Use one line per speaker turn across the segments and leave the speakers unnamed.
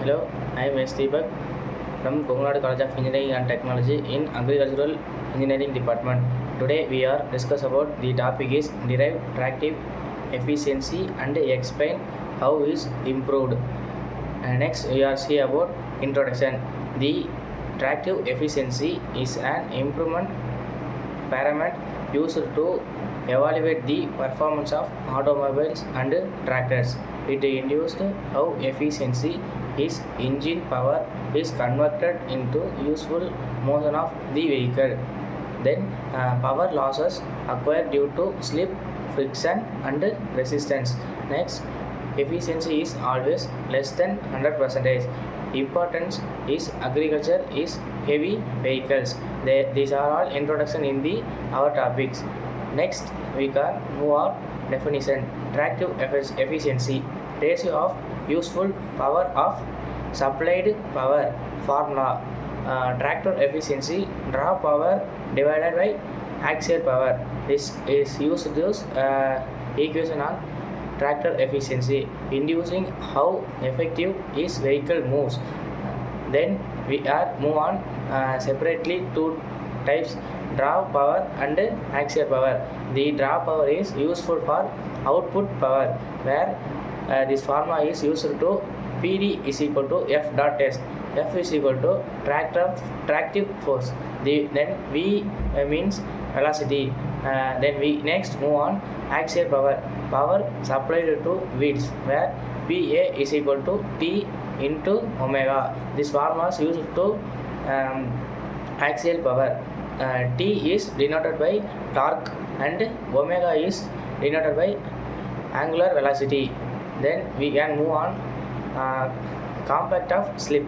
Hello, I am S. Deepak from Kongnadu College of Engineering and Technology in Agricultural Engineering Department. Today we are discuss about the topic is derive tractive efficiency and explain how is improved. Next we are see about introduction. The tractive efficiency is an improvement parameter used to evaluate the performance of automobiles and tractors. It induced how efficiency is engine power is converted into useful motion of the vehicle. Then power losses acquired due to slip, friction and resistance. Next, efficiency is always less than 100%. Importance is agriculture is heavy vehicles. These are all introduction in the our topics. Next, we can move on definition. Tractive efficiency ratio of useful power of supplied power formula. Tractor efficiency draw power divided by axial power. This is used this equation on tractor efficiency, inducing how effective is vehicle moves. Then we are move on separately two types draw power and axial power. The draw power is useful for output power where this formula is used to PD is equal to F dot S. F is equal to tractive force. Then V means velocity. Then we next move on axial power. Power supplied to wheels where PA is equal to T into omega. This formula is used to axial power. T is denoted by torque and omega is denoted by angular velocity. Then we can move on compact of slip.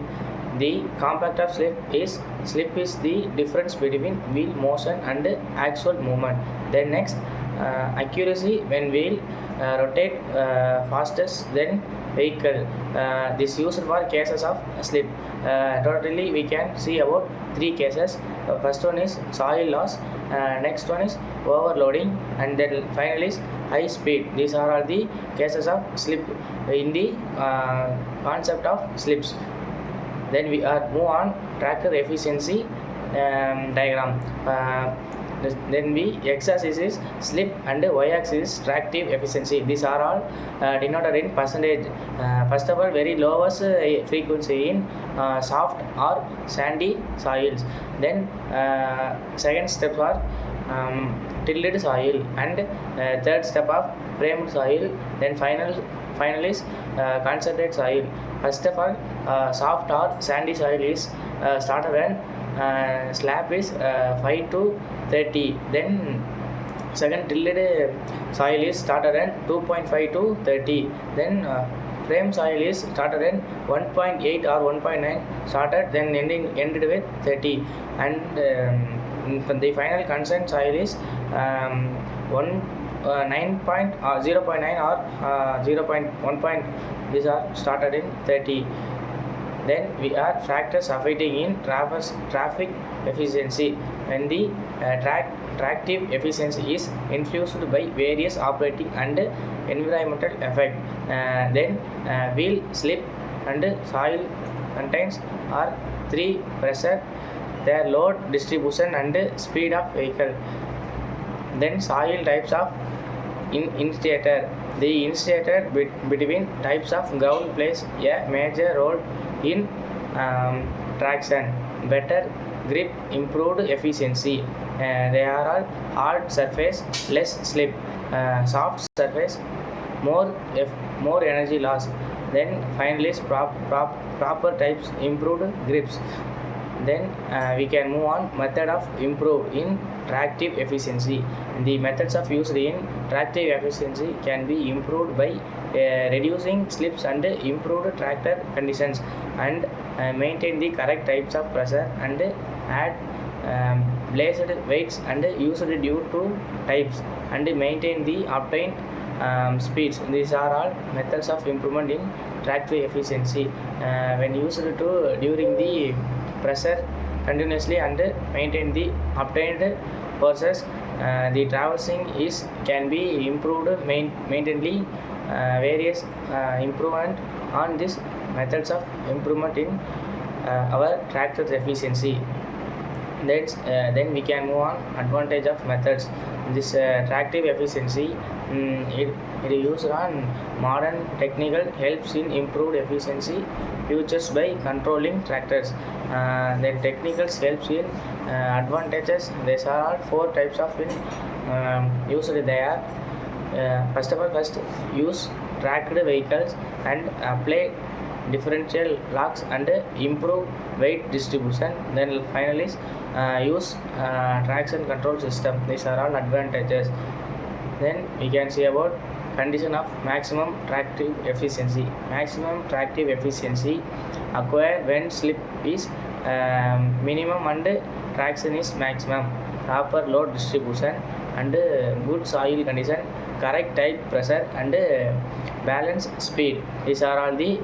The compact of slip is the difference between wheel motion and actual movement. Then next accuracy when wheel rotate fastest than vehicle. This used for cases of slip. Totally we can see about three cases. First one is soil loss, next one is overloading, and then finally is high speed. These are all the cases of slip in the concept of slips. Then we are move on tractor efficiency diagram. Then we x-axis is slip and y-axis is tractive efficiency. These are all denoted in percentage. First of all, very lowest frequency in soft or sandy soils. Then second step are tilled soil, and third step of framed soil. Then final is concentrated soil. First of all, soft or sandy soil is started when slab is 5 to 30. Then second tilled soil is started at 2.5 to 30. Then frame soil is started at 1.8 or 1.9 started, then ended with 30. And the final consent soil is 0.9 or 0.1. These are started in 30. Then we are factors affecting in traffic efficiency. When the tractive efficiency is influenced by various operating and environmental effect. Then wheel slip and soil contains are three pressure, their load distribution and speed of vehicle. Then soil types of initiator. The initiator between types of ground plays a major role in traction. Better grip, improved efficiency. They are all hard surface, less slip. Soft surface, more energy loss. Then finally proper types, improved grips. Then we can move on method of improve in tractive efficiency. The methods of used in tractive efficiency can be improved by reducing slips and improved tractor conditions, and maintain the correct types of pressure, and add blazed weights and used due to types, and maintain the obtained speeds. These are all methods of improvement in tractive efficiency when used to during the pressure continuously and maintain the obtained forces. The traversing is can be improved maintainedly. Various improvement on these methods of improvement in our tractor efficiency. Then we can move on advantage of methods. This tractive efficiency, it is used on modern technical helps in improved efficiency futures by controlling tractors. Then technicals helps in advantages. These are all four types of used there. First use tracked vehicles and apply differential locks and improve weight distribution. Then finally use traction control system. These are all advantages. Then we can see about condition of maximum tractive efficiency. Maximum tractive efficiency acquired when slip is minimum and traction is maximum. Proper load distribution and good soil condition, correct tire pressure and balance speed. These are all the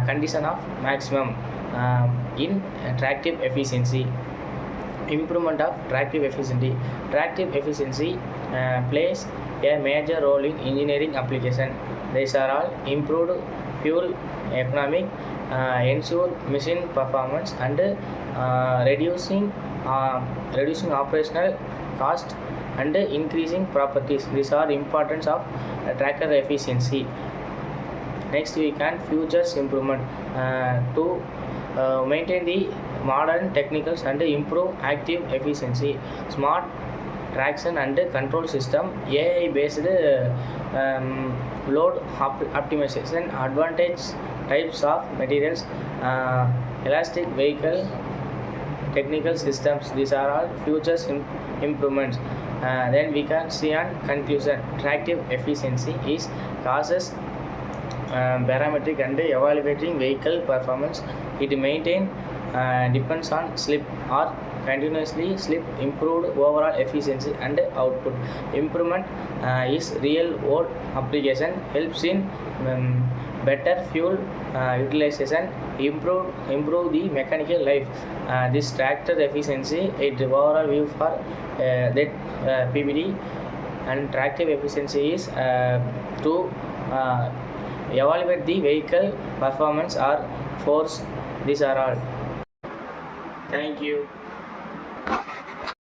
condition of maximum in tractive efficiency. Improvement of tractive efficiency. Tractive efficiency plays a major role in engineering application. These are all improved fuel economic, ensure machine performance and reducing operational cost and increasing properties. These are importance of tractor efficiency. Next we can futures improvement to maintain the modern technicals and improve active efficiency. Smart traction and control system, AI based load optimization, advantage types of materials, elastic vehicle technical systems. These are all futures improvements. Then we can see on conclusion, tractive efficiency is causes parametric and evaluating vehicle performance. It maintain depends on slip or continuously slip, improved overall efficiency and output. Improvement is real world application, helps in better fuel utilization, improve the mechanical life. This tractor efficiency is overall view for that PVD. And tractive efficiency is to evaluate the vehicle performance or force. These are all. Thank you.